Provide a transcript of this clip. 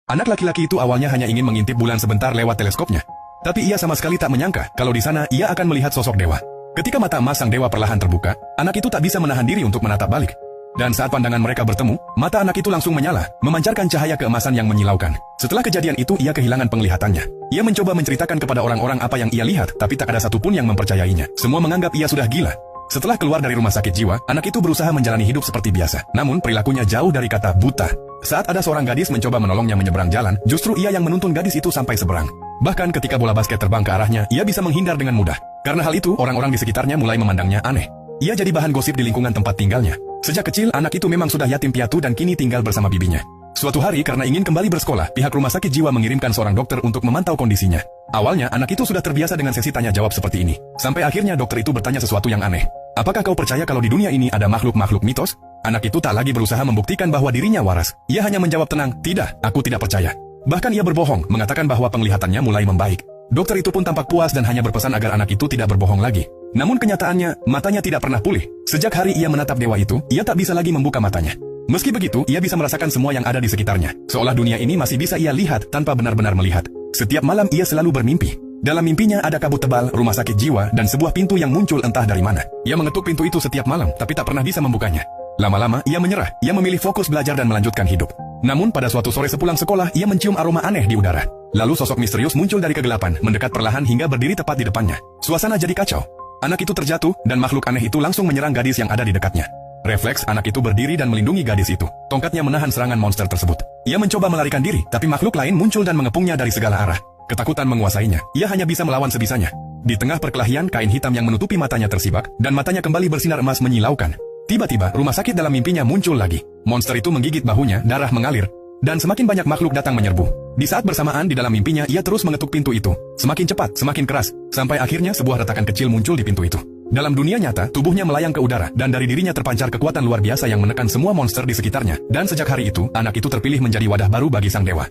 Anak laki-laki itu awalnya hanya ingin mengintip bulan sebentar lewat teleskopnya. Tapi ia sama sekali tak menyangka kalau di sana ia akan melihat sosok dewa. Ketika mata emas sang dewa perlahan terbuka, anak itu tak bisa menahan diri untuk menatap balik. Dan saat pandangan mereka bertemu, mata anak itu langsung menyala, memancarkan cahaya keemasan yang menyilaukan. Setelah kejadian itu ia kehilangan penglihatannya. Ia mencoba menceritakan kepada orang-orang apa yang ia lihat, tapi tak ada satupun yang mempercayainya. Semua menganggap ia sudah gila. Setelah keluar dari rumah sakit jiwa, anak itu berusaha menjalani hidup seperti biasa. Namun perilakunya jauh dari kata buta. Saat ada seorang gadis mencoba menolongnya menyeberang jalan, justru ia yang menuntun gadis itu sampai seberang. Bahkan ketika bola basket terbang ke arahnya, ia bisa menghindar dengan mudah. Karena hal itu, orang-orang di sekitarnya mulai memandangnya aneh. Ia jadi bahan gosip di lingkungan tempat tinggalnya. Sejak kecil, anak itu memang sudah yatim piatu dan kini tinggal bersama bibinya. Suatu hari karena ingin kembali bersekolah, pihak rumah sakit jiwa mengirimkan seorang dokter untuk memantau kondisinya. Awalnya, anak itu sudah terbiasa dengan sesi tanya jawab seperti ini. Sampai akhirnya dokter itu bertanya sesuatu yang aneh. Apakah kau percaya kalau di dunia ini ada makhluk-makhluk mitos? Anak itu tak lagi berusaha membuktikan bahwa dirinya waras. Ia hanya menjawab tenang, tidak, aku tidak percaya. Bahkan ia berbohong, mengatakan bahwa penglihatannya mulai membaik. Dokter itu pun tampak puas dan hanya berpesan agar anak itu tidak berbohong lagi. Namun kenyataannya, matanya tidak pernah pulih. Sejak hari ia menatap dewa itu, ia tak bisa lagi membuka matanya. Meski begitu, ia bisa merasakan semua yang ada di sekitarnya. Seolah dunia ini masih bisa ia lihat tanpa benar-benar melihat. Setiap malam ia selalu bermimpi. Dalam mimpinya ada kabut tebal, rumah sakit jiwa, dan sebuah pintu yang muncul entah dari mana. Ia mengetuk pintu itu setiap malam, tapi tak pernah bisa membukanya. Lama-lama, ia menyerah. Ia memilih fokus belajar dan melanjutkan hidup. Namun pada suatu sore sepulang sekolah, ia mencium aroma aneh di udara. Lalu sosok misterius muncul dari kegelapan, mendekat perlahan hingga berdiri tepat di depannya. Suasana jadi kacau. Anak itu terjatuh, dan makhluk aneh itu langsung menyerang gadis yang ada di dekatnya. Refleks, anak itu berdiri dan melindungi gadis itu. Tongkatnya menahan serangan monster tersebut. Ia mencoba melarikan diri, tapi makhluk lain muncul dan mengepungnya dari segala arah. Ketakutan menguasainya. Ia hanya bisa melawan sebisanya. Di tengah perkelahian, kain hitam yang menutupi matanya tersibak, dan matanya kembali bersinar emas menyilaukan. Tiba-tiba, rumah sakit dalam mimpinya muncul lagi. Monster itu menggigit bahunya, darah mengalir, dan semakin banyak makhluk datang menyerbu. Di saat bersamaan di dalam mimpinya, ia terus mengetuk pintu itu. Semakin cepat, semakin keras, sampai akhirnya sebuah retakan kecil muncul di pintu itu. Dalam dunia nyata, tubuhnya melayang ke udara, dan dari dirinya terpancar kekuatan luar biasa yang menekan semua monster di sekitarnya. Dan sejak hari itu, anak itu terpilih menjadi wadah baru bagi sang dewa.